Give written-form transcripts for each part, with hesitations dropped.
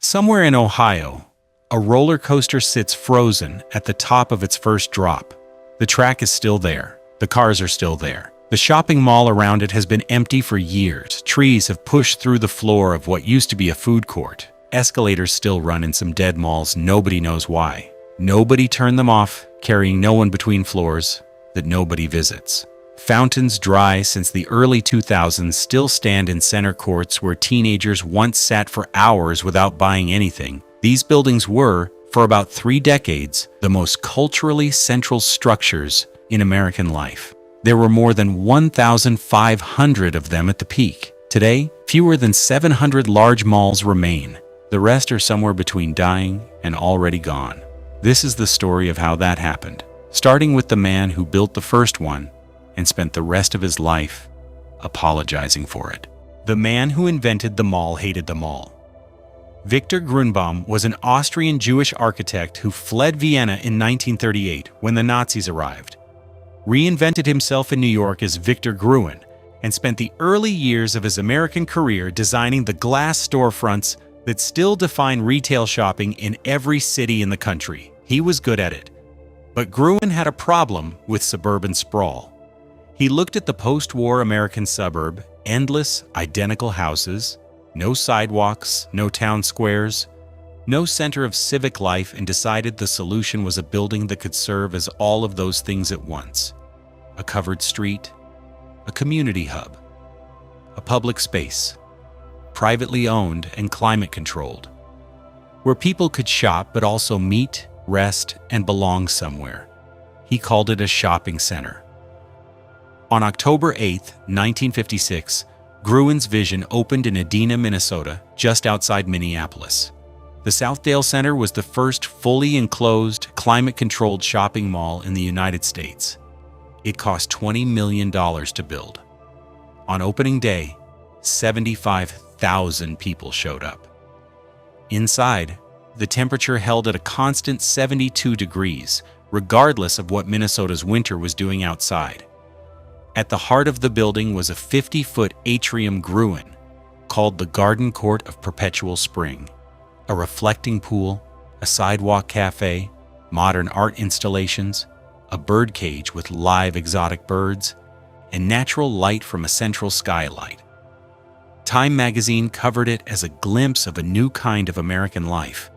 Somewhere in Ohio, a roller coaster sits frozen at the top of its first drop. The track is still there. The cars are still there. The shopping mall around it has been empty for years. Trees have pushed through the floor of what used to be a food court. Escalators still run in some dead malls. Nobody knows why. Nobody turned them off, carrying no one between floors that nobody visits. Fountains dry since the early 2000s still stand in center courts where teenagers once sat for hours without buying anything. These buildings were, for about 3 decades, the most culturally central structures in American life. There were more than 1,500 of them at the peak. Today, fewer than 700 large malls remain. The rest are somewhere between dying and already gone. This is the story of how that happened, starting with the man who built the first one and spent the rest of his life apologizing for it. The man who invented the mall hated the mall. Victor Grunbaum was an Austrian Jewish architect who fled Vienna in 1938 when the Nazis arrived, reinvented himself in New York as Victor Gruin, and spent the early years of his American career designing the glass storefronts that still define retail shopping in every city in the country. He was good at it. But Gruin had a problem with suburban sprawl. He looked at the post-war American suburb, endless, identical houses, no sidewalks, no town squares, no center of civic life, and decided the solution was a building that could serve as all of those things at once. A covered street, a community hub, a public space, privately owned and climate-controlled, where people could shop but also meet, rest, and belong somewhere. He called it a shopping center. On October 8, 1956, Gruin's vision opened in Edina, Minnesota, just outside Minneapolis. The Southdale Center was the first fully enclosed, climate-controlled shopping mall in the United States. It cost $20 million to build. On opening day, 75,000 people showed up. Inside, the temperature held at a constant 72 degrees, regardless of what Minnesota's winter was doing outside. At the heart of the building was a 50-foot atrium Gruin, called the Garden Court of Perpetual Spring. A reflecting pool, a sidewalk cafe, modern art installations, a bird cage with live exotic birds, and natural light from a central skylight. Time magazine covered it as a glimpse of a new kind of American life.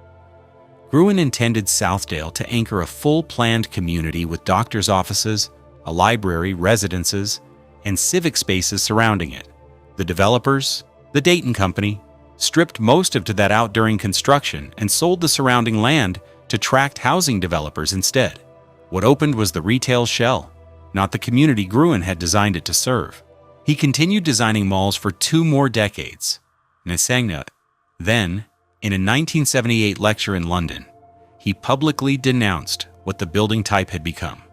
Gruin intended Southdale to anchor a full-planned community with doctors' offices, a library, residences, and civic spaces surrounding it. The developers, the Dayton Company, stripped most of that out during construction and sold the surrounding land to tract housing developers instead. What opened was the retail shell, not the community Gruin had designed it to serve. He continued designing malls for 2 more decades. Then, in a 1978 lecture in London, he publicly denounced what the building type had become,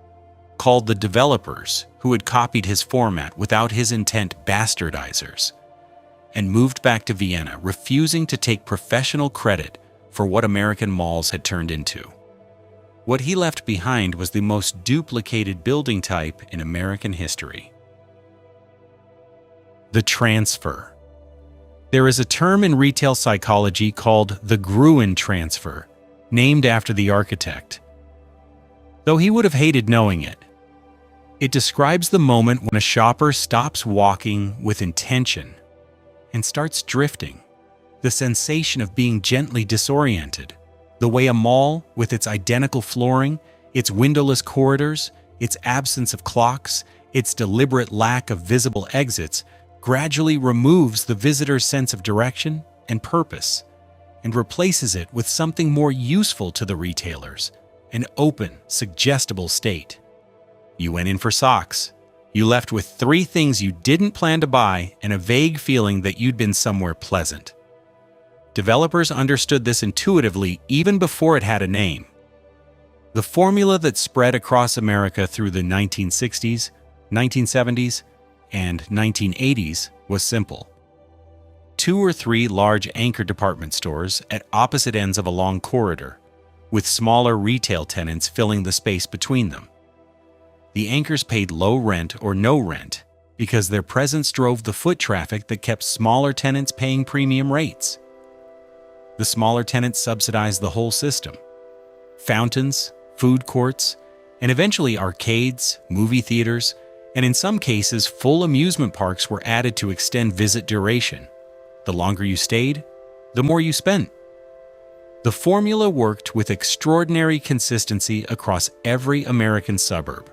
called the developers who had copied his format without his intent bastardizers, and moved back to Vienna, refusing to take professional credit for what American malls had turned into. What he left behind was the most duplicated building type in American history. The transfer. There is a term in retail psychology called the Gruin transfer, named after the architect, though he would have hated knowing it. It describes the moment when a shopper stops walking with intention and starts drifting, the sensation of being gently disoriented, the way a mall, with its identical flooring, its windowless corridors, its absence of clocks, its deliberate lack of visible exits, gradually removes the visitor's sense of direction and purpose and replaces it with something more useful to the retailers, an open, suggestible state. You went in for socks. You left with 3 things you didn't plan to buy and a vague feeling that you'd been somewhere pleasant. Developers understood this intuitively even before it had a name. The formula that spread across America through the 1960s, 1970s, and 1980s was simple. 2 or 3 large anchor department stores at opposite ends of a long corridor, with smaller retail tenants filling the space between them. The anchors paid low rent or no rent because their presence drove the foot traffic that kept smaller tenants paying premium rates. The smaller tenants subsidized the whole system. Fountains, food courts, and eventually arcades, movie theaters, and in some cases full amusement parks were added to extend visit duration. The longer you stayed, the more you spent. The formula worked with extraordinary consistency across every American suburb,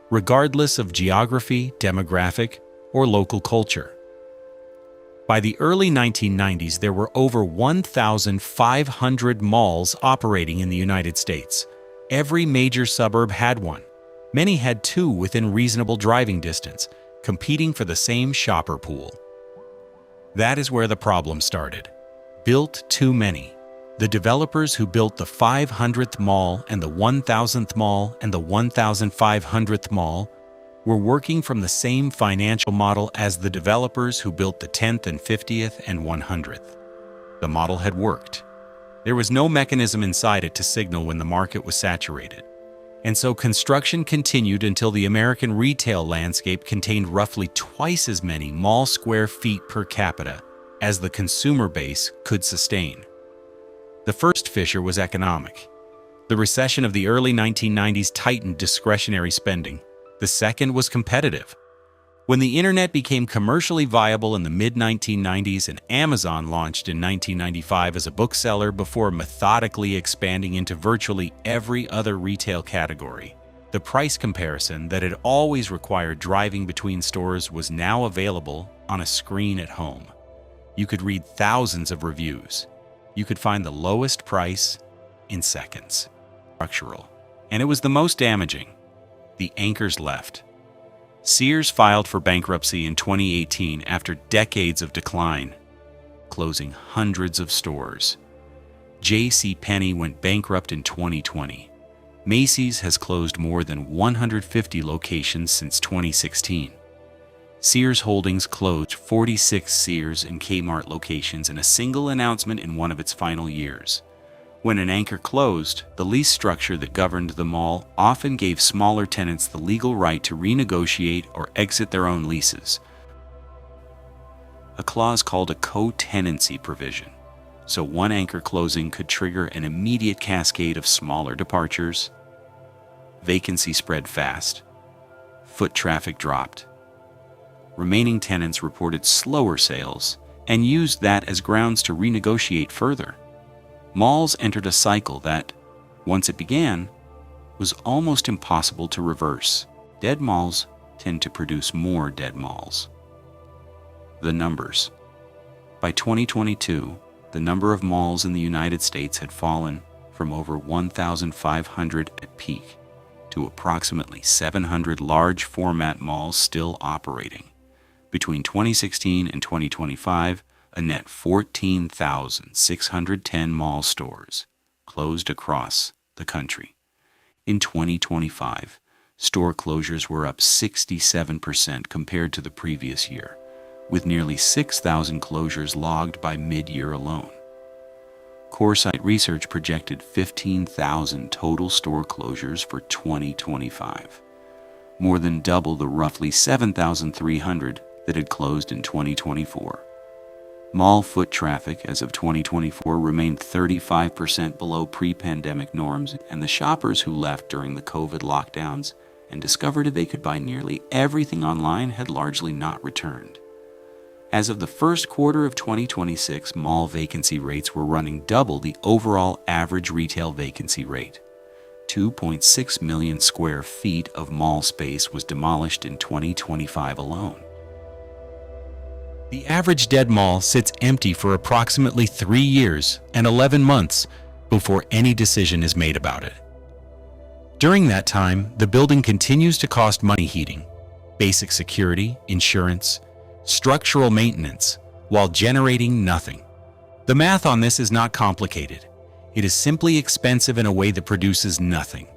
regardless of geography, demographic, or local culture. By the early 1990s, there were over 1,500 malls operating in the United States. Every major suburb had one. Many had two within reasonable driving distance, competing for the same shopper pool. That is where the problem started. Built too many. The developers who built the 500th mall and the 1,000th mall and the 1,500th mall were working from the same financial model as the developers who built the 10th and 50th and 100th. The model had worked. There was no mechanism inside it to signal when the market was saturated. And so construction continued until the American retail landscape contained roughly twice as many mall square feet per capita as the consumer base could sustain. The first fissure was economic. The recession of the early 1990s tightened discretionary spending. The second was competitive. When the internet became commercially viable in the mid-1990s and Amazon launched in 1995 as a bookseller before methodically expanding into virtually every other retail category, the price comparison that had always required driving between stores was now available on a screen at home. You could read thousands of reviews. You could find the lowest price in seconds. Structural. And it was the most damaging. The anchors left. Sears filed for bankruptcy in 2018 after decades of decline, closing hundreds of stores. JCPenney went bankrupt in 2020. Macy's has closed more than 150 locations since 2016. Sears Holdings closed 46 Sears and Kmart locations in a single announcement in one of its final years. When an anchor closed, the lease structure that governed the mall often gave smaller tenants the legal right to renegotiate or exit their own leases, a clause called a co-tenancy provision. So one anchor closing could trigger an immediate cascade of smaller departures. Vacancy spread fast. Foot traffic dropped. Remaining tenants reported slower sales and used that as grounds to renegotiate further. Malls entered a cycle that, once it began, was almost impossible to reverse. Dead malls tend to produce more dead malls. The numbers. By 2022, the number of malls in the United States had fallen from over 1,500 at peak to approximately 700 large format malls still operating. Between 2016 and 2025, a net 14,610 mall stores closed across the country. In 2025, store closures were up 67% compared to the previous year, with nearly 6,000 closures logged by mid-year alone. Coresight Research projected 15,000 total store closures for 2025, more than double the roughly 7,300 that had closed in 2024. Mall foot traffic as of 2024 remained 35% below pre-pandemic norms, and the shoppers who left during the COVID lockdowns and discovered they could buy nearly everything online had largely not returned. As of the first quarter of 2026, mall vacancy rates were running double the overall average retail vacancy rate. 2.6 million square feet of mall space was demolished in 2025 alone. The average dead mall sits empty for approximately 3 years and 11 months before any decision is made about it. During that time, the building continues to cost money heating, basic security, insurance, structural maintenance, while generating nothing. The math on this is not complicated. It is simply expensive in a way that produces nothing.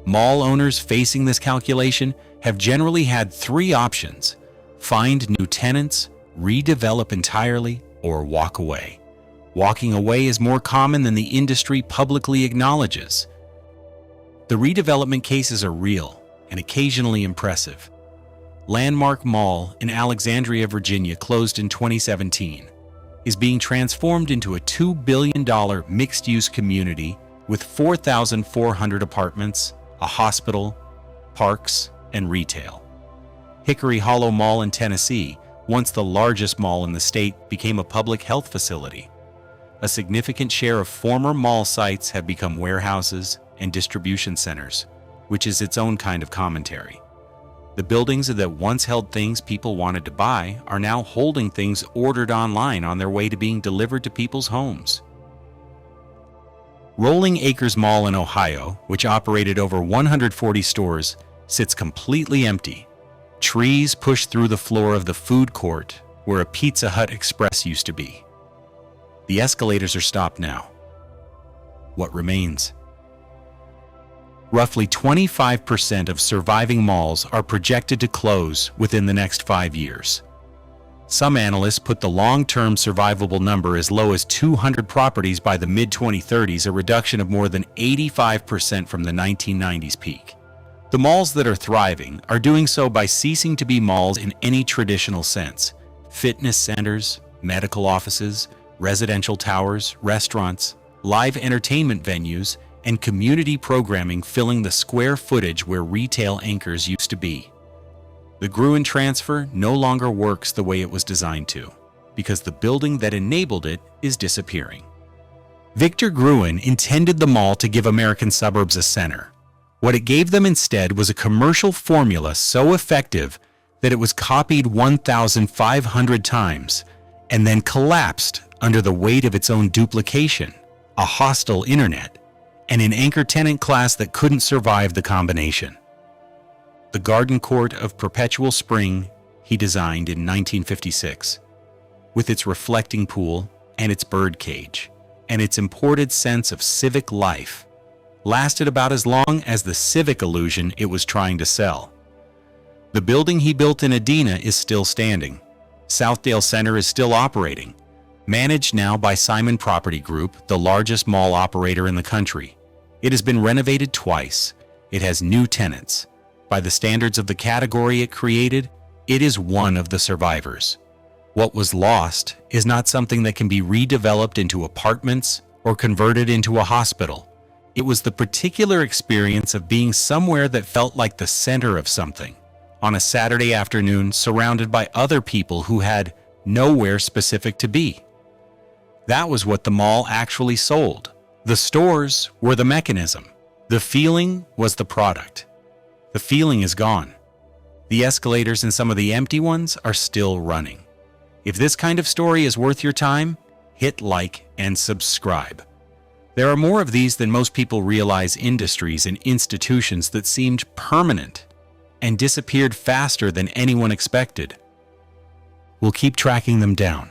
Mall owners facing this calculation have generally had 3 options: find new tenants, redevelop entirely, or walk away. Walking away is more common than the industry publicly acknowledges. The redevelopment cases are real and occasionally impressive. Landmark Mall in Alexandria, Virginia closed in 2017. is being transformed into a $2 billion mixed-use community with 4,400 apartments, a hospital, parks, and retail. Hickory Hollow Mall in Tennessee, once the largest mall in the state, became a public health facility. A significant share of former mall sites have become warehouses and distribution centers, which is its own kind of commentary. The buildings that once held things people wanted to buy are now holding things ordered online on their way to being delivered to people's homes. Rolling Acres Mall in Ohio, which operated over 140 stores, sits completely empty. Trees push through the floor of the food court where a Pizza Hut Express used to be. The escalators are stopped now. What remains? Roughly 25% of surviving malls are projected to close within the next 5 years. Some analysts put the long-term survivable number as low as 200 properties by the mid-2030s, a reduction of more than 85% from the 1990s peak. The malls that are thriving are doing so by ceasing to be malls in any traditional sense. Fitness centers, medical offices, residential towers, restaurants, live entertainment venues, and community programming filling the square footage where retail anchors used to be. The Gruin transfer no longer works the way it was designed to, because the building that enabled it is disappearing. Victor Gruin intended the mall to give American suburbs a center. What it gave them instead was a commercial formula so effective that it was copied 1,500 times and then collapsed under the weight of its own duplication, a hostile internet, and an anchor tenant class that couldn't survive the combination. The Garden Court of Perpetual Spring he designed in 1956, with its reflecting pool and its bird cage, and its imported sense of civic life, lasted about as long as the civic illusion it was trying to sell. The building he built in Edina is still standing. Southdale Center is still operating, managed now by Simon Property Group, the largest mall operator in the country. It has been renovated twice. It has new tenants. By the standards of the category it created, it is one of the survivors. What was lost is not something that can be redeveloped into apartments or converted into a hospital. It was the particular experience of being somewhere that felt like the center of something, on a Saturday afternoon surrounded by other people who had nowhere specific to be. That was what the mall actually sold. The stores were the mechanism. The feeling was the product. The feeling is gone. The escalators and some of the empty ones are still running. If this kind of story is worth your time, hit like and subscribe. There are more of these than most people realize, industries and institutions that seemed permanent and disappeared faster than anyone expected. We'll keep tracking them down.